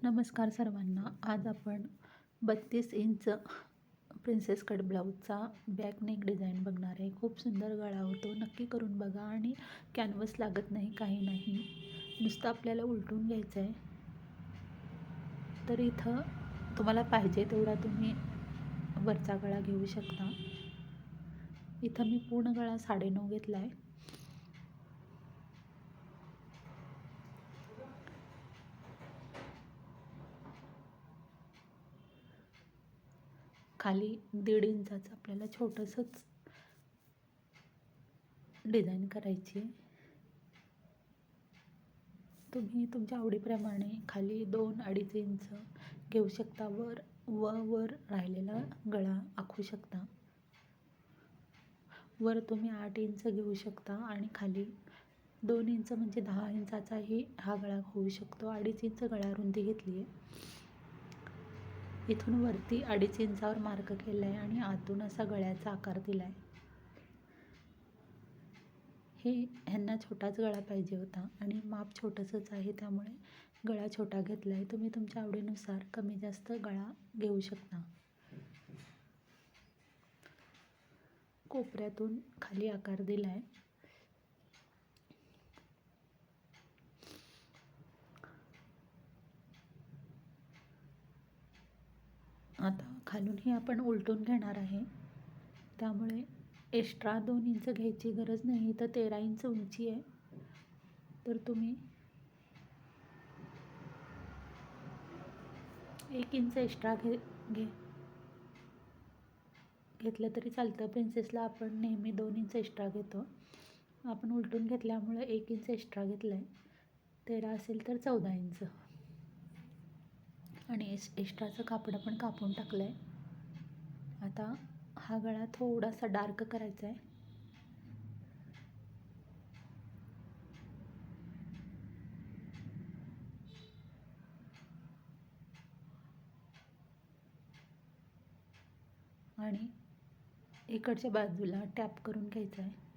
नमस्कार सर्वांना. आज आपण 32 इंच प्रिन्सेस कट ब्लाऊजचा बॅक नेक डिझाईन बघणार आहे. खूप सुंदर गळा होतो. नक्की करून बघा आणि कॅनव्हस लागत नाही, काही नाही. नुसतं आपल्याला उलटून घ्यायचं आहे. तर इथं तुम्हाला पाहिजे तेवढा तुम्ही वरचा गळा घेऊ शकता. इथं मी पूर्ण गळा 9.5 घेतला आहे. खाली 1.5 इंचाचं आपल्याला छोटंसंच डिझाईन करायची आहे. तुम्ही तुमच्या आवडीप्रमाणे खाली 2-2.5 इंच घेऊ शकता. वर राहिलेला गळा आखू शकता. वर तुम्ही 8 इंच घेऊ शकता आणि खाली 2 इंच म्हणजे 10 इंचाचाही हा गळा होऊ शकतो. 2.5 इंच गळा रुंदी घेतली आहे. इथून वरती 2.5 इंचावर मार्क केला आहे आणि आतून असा गळ्याचा आकार दिला आहे. ह्यांना छोटाच गळा पाहिजे होता आणि माप छोटंसंच आहे, त्यामुळे गळा छोटा घेतला आहे. तुम्ही तुमच्या आवडीनुसार कमी जास्त गळा घेऊ शकता. कोपऱ्यातून खाली आकार दिला आहे. आता खालूनही आपण उलटून घेणार आहे, त्यामुळे एक्स्ट्रा 2 इंच घ्यायची गरज नाही. तर 13 इंच उंची आहे, तर तुम्ही 1 इंच एक्स्ट्रा घेतलं तरी चालतं. प्रिन्सेसला आपण नेहमी 2 इंच एक्स्ट्रा घेतो. आपण उलटून घेतल्यामुळे 1 इंच एक्स्ट्रा घेतलं आहे. 13 असेल तर 14 इंच आणि एक्स्ट्राचं कापड पण कापून टाकलं आहे. आता हा गळा थोडासा डार्क करायचा आहे. आणि इकडच्या बाजूला टॅप करून घ्यायचा आहे.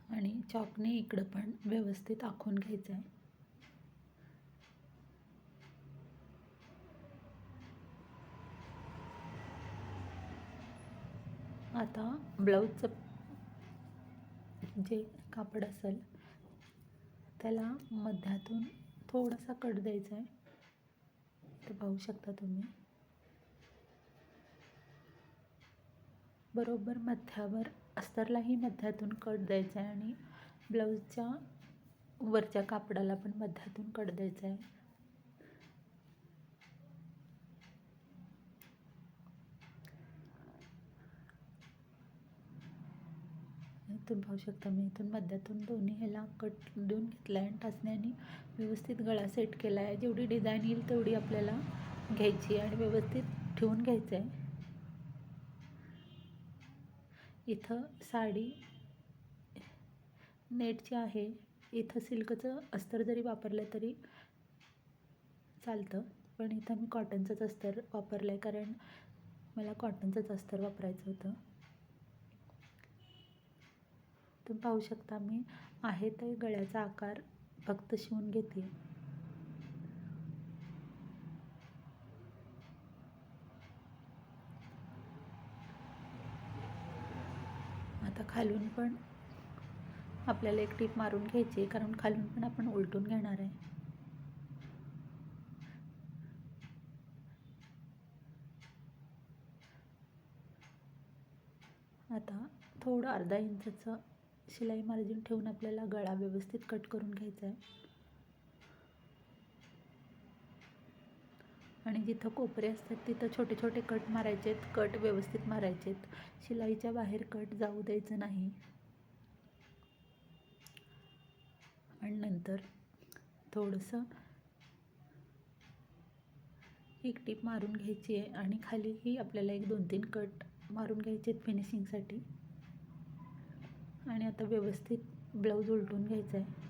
आणि चॉकने इकडं पण व्यवस्थित आखून घ्यायचं आहे. आता ब्लाऊजचं जे कापड असेल त्याला मध्यातून थोडासा कट द्यायचा आहे. ते पाहू शकता तुम्ही. बरोबर मध्यावर अस्तरलाही मध्यातून कट द्यायचा आहे आणि ब्लाऊजच्या वरच्या कापडाला पण मध्यातून कट द्यायचा आहे. तुम्ही पाहू शकता मी इथून मध्यातून दोन्ही ह्याला कट देऊन घेतला आहे आणि टाचण्याने व्यवस्थित गळा सेट केला आहे. जेवढी डिझाईन येईल तेवढी आपल्याला घ्यायची आणि व्यवस्थित ठेवून घ्यायचं आहे. इथं साडी नेटची आहे. इथं सिल्कचं अस्तर जरी वापरलं तरी चालतं, पण इथं मी कॉटनचंच अस्तर वापरलं आहे, कारण मला कॉटनचंच अस्तर वापरायचं होतं. तुम्ही पाहू शकता मी आहे ते गळ्याचा आकार फक्त शिवून घेते. आता खालून पण आपल्याला एक टीप मारून घ्यायची आहे, कारण खालून पण आपण उलटून घेणार आहे. आता थोडं अर्धा इंचाचं शिलाई मार्जिन ठेवून आपल्याला गळा व्यवस्थित कट करून घ्यायचा आहे. आणि जिथं कोपरे असतात तिथं छोटे छोटे कट मारायचे आहेत. कट व्यवस्थित मारायचे आहेत. शिलाईच्या बाहेर कट जाऊ द्यायचं नाही. आणि नंतर थोडंसं एक टीप मारून घ्यायची आहे आणि खालीही आपल्याला एक 2-3 कट मारून घ्यायचे आहेत फिनिशिंगसाठी. आणि आता व्यवस्थित ब्लाऊज उलटून घ्यायचा आहे.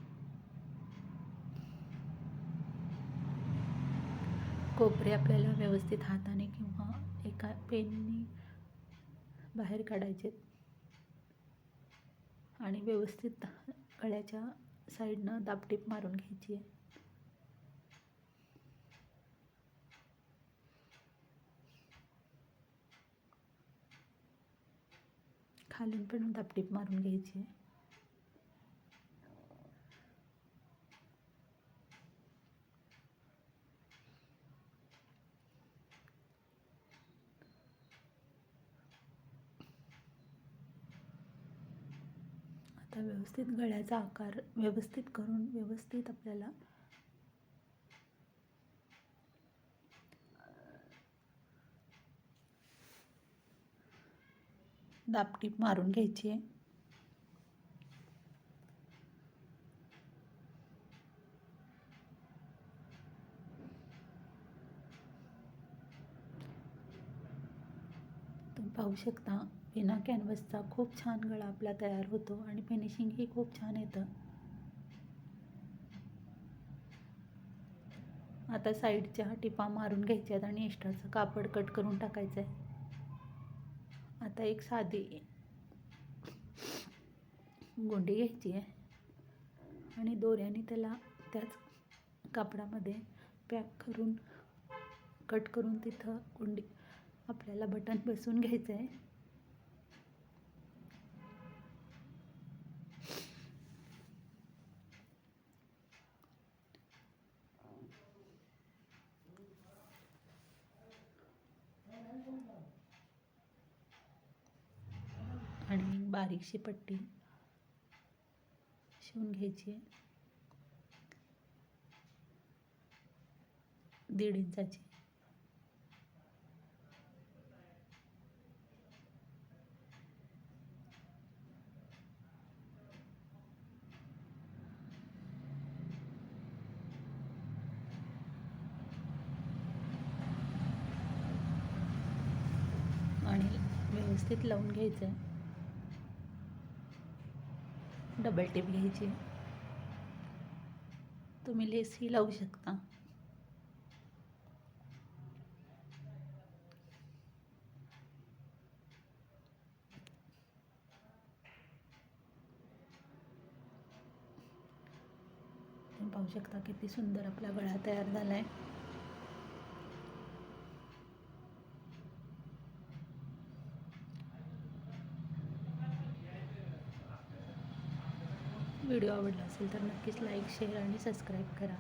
कोपरे आपल्याला व्यवस्थित हाताने किंवा एका पेनने बाहेर काढायचे आणि व्यवस्थित गळ्याच्या साईडनं दाबटीप मारून घ्यायची आहे. खालून पण दाबटीप मारून घ्यायची आहे. आता व्यवस्थित गळ्याचा आकार व्यवस्थित करून व्यवस्थित आपल्याला दाबटीप मारून घ्यायची आहे. तुम्ही पाहू शकता बिना कॅनव्हसचा खूप छान गळा आपला तयार होतो आणि फिनिशिंगही खूप छान येतं. आता साईडच्या टिपा मारून घ्यायच्यात आणि एक्स्ट्राचं कापड कट करून टाकायचं आहे. आता एक साधी गोंडी घ्यायची आहे आणि दोऱ्याने त्याला त्याच कापडामध्ये पॅक करून कट करून तिथं गोंडी आपल्याला बटन बसवून घ्यायचं आहे. आणि बारीकशी पट्टी शिवून घ्यायची आहे 1.5 इंचाची. आणि व्यवस्थित लावून घ्यायचं आहे. डबल टिप घ्यायची. तुम्ही लेसही लावू शकता. तुम्ही पाहू शकता किती सुंदर आपला गळा तयार झाला आहे. व्हिडिओ आवडला असेल तर नक्कीच लाईक, शेअर आणि सबस्क्राईब करा.